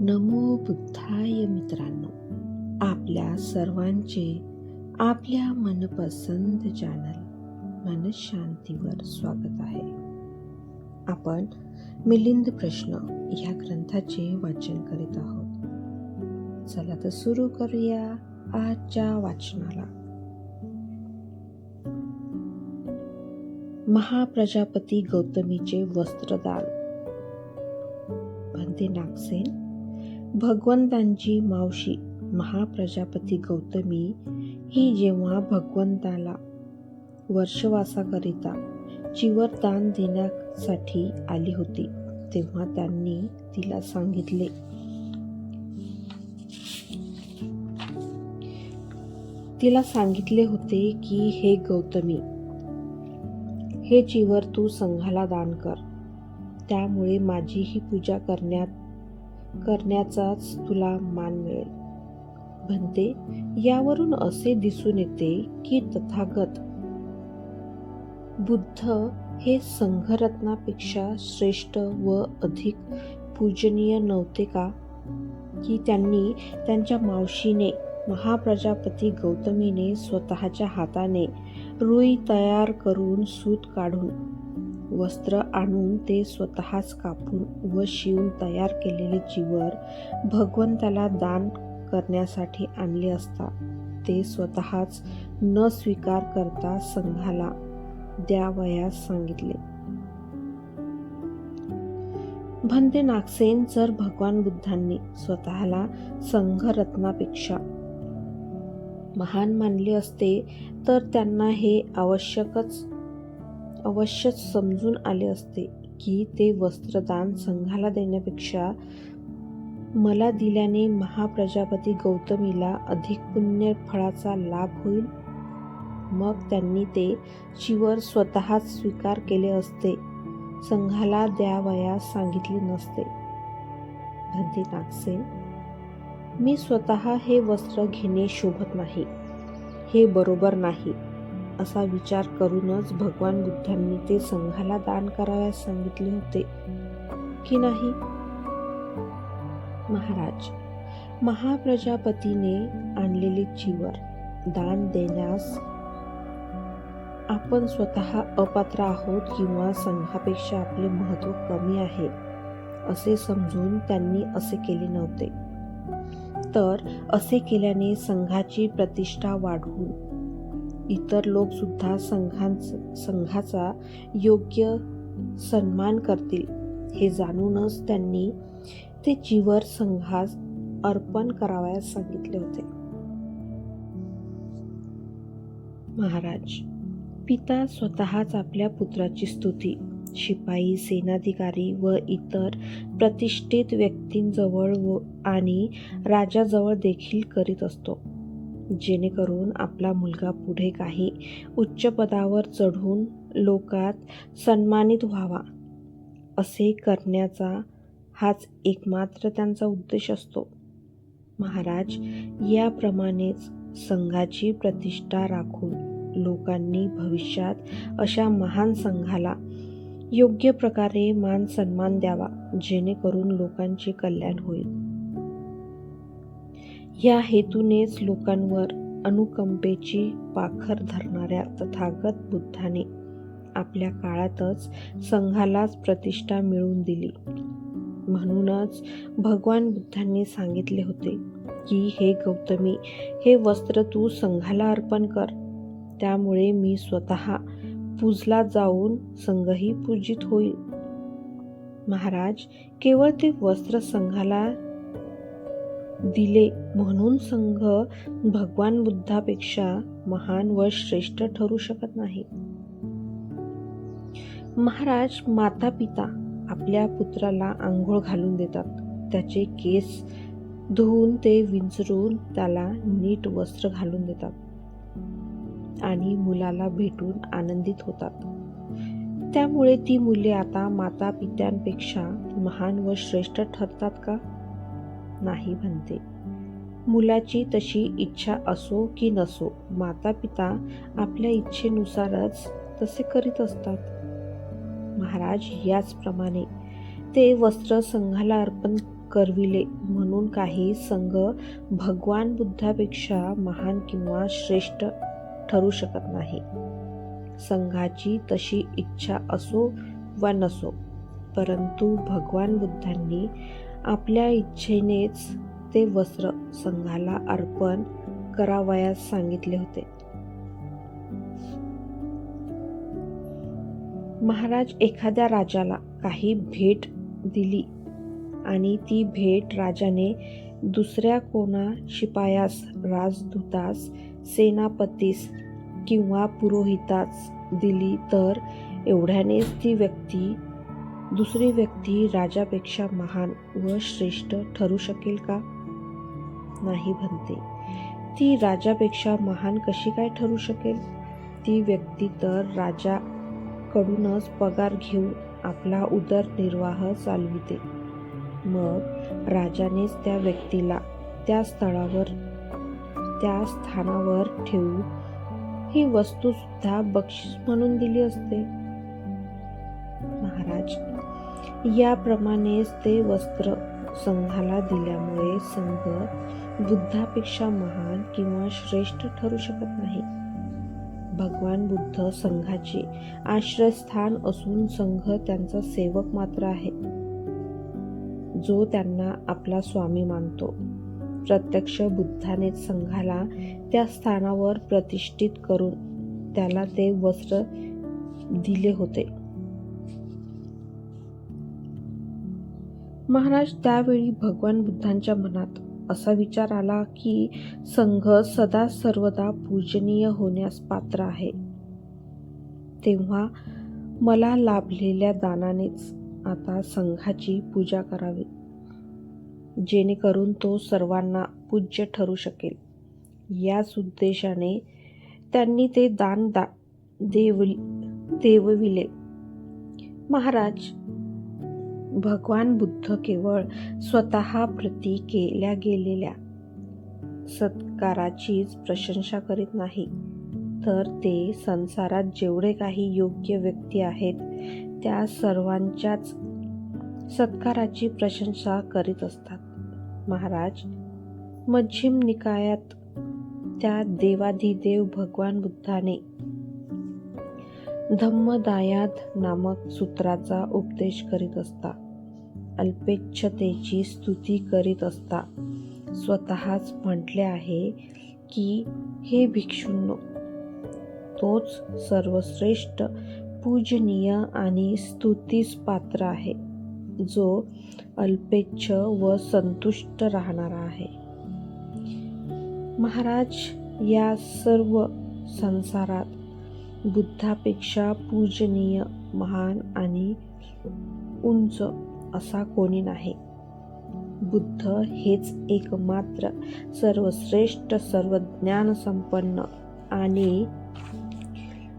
नमो बुद्धाय. मित्रांनो, आपल्या सर्वांचे आपल्या मनपसंत चॅनल मनशांतीवर स्वागत आहे. आपण मिलिंद प्रश्न या ग्रंथाचे वाचन करीत आहोत. चला तर सुरू करूया आजच्या वाचनाला. महाप्रजापती गौतमीचे वस्त्रदान. भन्ते नागसेन. भगवंतांची मावशी महाप्रजापती गौतमी ही जेव्हा भगवंताला वर्षवासाकरिता चिवर दान देण्यासाठी आली होती, तेव्हा त्यांनी तिला सांगितले होते की हे गौतमी, हे चिवर तू संघाला दान कर, त्यामुळे माझी ही पूजा करण्याचाच तुला मान मिळेल. भन्ते, यावरून असे दिसून येते की तथागत बुद्ध हे संघरत्नापेक्षा श्रेष्ठ व अधिक पूजनीय नव्हते का? की त्यांनी त्यांच्या मावशीने महाप्रजापती गौतमीने स्वतःच्या हाताने रुई तयार करून सूत काढून वस्त्र आणून ते स्वतःच कापून व शिवून तयार केलेले चिवर भगवंताला दान करण्यासाठी आणले असता ते स्वतःच न स्वीकार करता संघाला द्यावयास सांगितले. भन्ते नागसेन, जर भगवान बुद्धांनी स्वतःला संघरत्नापेक्षा महान मानले असते तर त्यांना हे अवश्यच समजून आले असते की ते वस्त्रदान संघाला देण्यापेक्षा मला दिल्याने महाप्रजापती गौतमीला अधिक पुण्य फळाचा लाभ होईल. मग त्यांनी ते चिवर स्वतःच स्वीकार केले असते, संघाला द्यावयास सांगितले नसते. भन्ते नागसेन, मी स्वतः हे वस्त्र घेणे शोभत नाही, हे बरोबर नाही असा विचार करूनच भगवान बुद्धांनी ते संघाला दान करावयास सांगितले होते की नाही? महाराज, महाप्रजापतीने आणलेले चिवर दान देण्यास आपण स्वतः अपात्र आहोत किंवा संघापेक्षा आपले महत्त्व कमी आहे असे समजून त्यांनी असे केले नव्हते. तर असे केल्याने संघाची प्रतिष्ठा वाढवून इतर लोक सुद्धा संघाचा योग्य सन्मान करतील हे जाणूनच त्यांनी ते चिवर संघास अर्पण करावयास सांगितले होते. महाराज, पिता स्वतःच आपल्या पुत्राची स्तुती शिपाई, सेनाधिकारी व इतर प्रतिष्ठित व्यक्तींजवळ आणि राजाजवळ देखील करीत असतो, जेणेकरून आपला मुलगा पुढे काही उच्च पदावर चढून लोकात सन्मानित व्हावा. असे करण्याचा हाच एकमात्र त्यांचा उद्देश असतो. महाराज, याप्रमाणेच संघाची प्रतिष्ठा राखून लोकांनी भविष्यात अशा महान संघाला योग्य प्रकारे मान सन्मान द्यावा, जेणेकरून लोकांचे कल्याण होईल. या हेतूनेच लोकांवर अनुकंपेची पाखर धरणाऱ्या तथागत बुद्धाने आपल्या काळातच संघालाच प्रतिष्ठा मिळवून दिली. म्हणूनच भगवान बुद्धांनी सांगितले होते की हे गौतमी, हे वस्त्र तू संघाला अर्पण कर, त्यामुळे मी स्वतः पूजला जाऊन संघही पूजित होईल. महाराज, केवळ ते वस्त्र संघाला दिले म्हणून संघ भगवान बुद्धापेक्षा महान व श्रेष्ठ ठरू शकत नाही. महाराज, माता पिता आपल्या पुत्राला आंघोळ घालून देतात, त्याचे केस धुवून ते विंचरून त्याला नीट वस्त्र घालून देतात आणि मुलाला भेटून आनंदित होतात. त्यामुळे ती मुले आता माता पित्यांपेक्षा महान व श्रेष्ठ ठरतात का? नाही भन्ते. मुलाची तशी इच्छा असो की नसो, माता पिता आपल्या इच्छेनुसारच तसे करीत असतात. महाराज, याचप्रमाणे ते वस्त्र संघाला अर्पण करविले म्हणून काही संघ भगवान बुद्धापेक्षा महान किंवा श्रेष्ठ ठरू शकत नाही. संघाची तशी इच्छा असो वा नसो, परंतु भगवान बुद्धांनी आपल्या इच्छेनेच ते वस्त्र संघाला अर्पण करावयास सांगितले होते. महाराज एखाद्या राजाला काही भेट दिली आणि ती भेट राजाने दुसऱ्या कोणा शिपायास, राजदूतास, सेनापतीस किंवा पुरोहितास दिली तर एवढ्यानेच ती दुसरी व्यक्ती राजापेक्षा महान व श्रेष्ठ ठरू शकेल का? नाही बनते. ती राजापेक्षा महान कशी काय ठरू शकेल? ती व्यक्ती तर राजाकडूनच पगार घेऊन आपला उदरनिर्वाह चालविते. मग राजानेच त्या व्यक्तीला त्या स्थानावर ठेवून ही वस्तू सुद्धा बक्षीस म्हणून दिली असते. महाराज, याप्रमाणेच ते वस्त्र संघाला दिल्यामुळे संघ बुद्धापेक्षा महान किंवा श्रेष्ठ ठरू शकत नाही. भगवान बुद्ध संघाचे आश्रयस्थान असून संघ त्यांचा सेवक मात्र आहे, जो त्यांना आपला स्वामी मानतो. प्रत्यक्ष बुद्धानेच संघाला त्या स्थानावर प्रतिष्ठित करून त्याला ते वस्त्र दिले होते. महाराज, त्यावेळी भगवान बुद्धांच्या मनात असा विचार आला की संघ सदा सर्वदा पूजनीय होण्यास पात्र आहे. तेव्हा मला लाभलेल्या दानानेच आता संघाची पूजा करावी, जेणेकरून तो सर्वांना पूज्य ठरू शकेल. याच उद्देशाने त्यांनी ते दान देवविले. महाराज, भगवान बुद्ध केवळ स्वतः प्रती केल्या गेलेल्या सत्काराचीच प्रशंसा करीत नाही, तर ते संसारात जेवढे काही योग्य व्यक्ती आहेत त्या सर्वांच्याच सत्काराची प्रशंसा करीत असतात. महाराज, मध्यम निकायात त्या देवाधिदेव भगवान बुद्धाने धम्मदायाद नामक सूत्राचा उपदेश करीत असता, अल्पेच्छतेची स्तुती करीत असता स्वतःच म्हटले आहे की हे भिक्षूंनो, तोच सर्वश्रेष्ठ, पूजनीय आणि स्तुतीस पात्र आहे, जो अल्पेच्छ व संतुष्ट राहणारा आहे. महाराज, या सर्व संसारात बुद्धापेक्षा पूजनीय, महान आणि उंच असा कोणी नाही. बुद्ध हेच एकमात्र सर्वश्रेष्ठ, सर्वज्ञान संपन्न आणि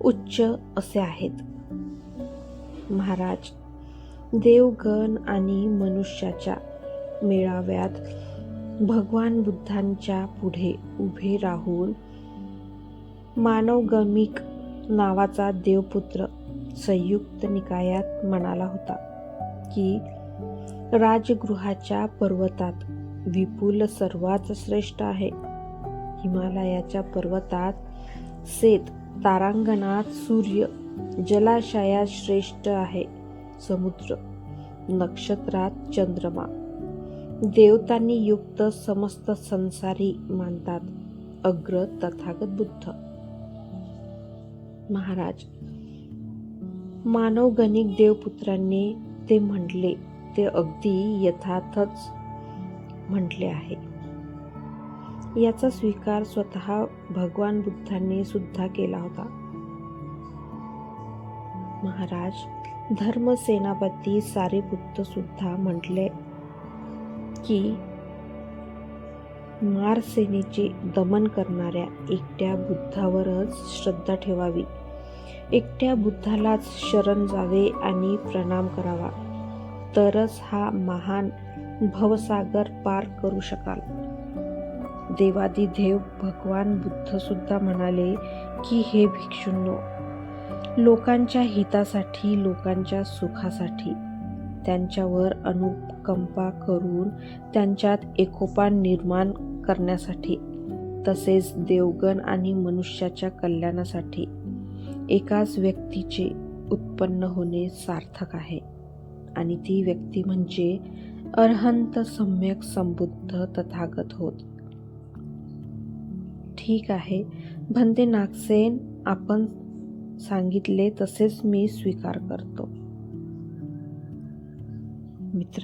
उच्च असे आहेत. महाराज, देवगण आणि मनुष्याच्या मेळाव्यात भगवान बुद्धांच्या पुढे उभे राहून मानवगमिक नावाचा देवपुत्र संयुक्त निकायात म्हणाला होता की राजगृहाच्या पर्वतात विपुल सर्वात श्रेष्ठ आहे. हिमालयाच्या पर्वतात शेत, तारांगणात सूर्य, जलाशयात श्रेष्ठ आहे समुद्र, नक्षत्रात चंद्रमा, देवतांनी युक्त समस्त संसारी मानतात अग्र तथागत बुद्ध. महाराज, मानवगणिक देवपुत्रांनी ते म्हटले ते अगदी यथार्थच म्हटले आहे. याचा स्वीकार स्वतः भगवान बुद्धांनी सुद्धा केला होता. महाराज, धर्मसेनापती सारिपुत्त सुद्धा म्हटले की मारसेनेचे दमन करणाऱ्या एकट्या बुद्धावरच श्रद्धा ठेवावी, एकट्या बुद्धालाच शरण जावे आणि प्रणाम करावा, तरच हा महान भवसागर पार करू शकाल. देवादिदेव भगवान बुद्ध सुद्धा म्हणाले की हे भिक्षूंनो, लोकांच्या हितासाठी, लोकांच्या सुखासाठी त्यांच्यावर अनुकंपा करून त्यांच्यात एकोपा निर्माण करण्यासाठी, तसेच देवगण आणि मनुष्याच्या कल्याणासाठी एकाच व्यक्तीचे उत्पन्न होणे सार्थक आहे. आणि ती व्यक्ती म्हणजे अरहंत सम्यक संबुद्ध तथागत होत. ठीक आहे भंते नागसेन, आपण सांगितले तसेच मी स्वीकार करतो. मित्र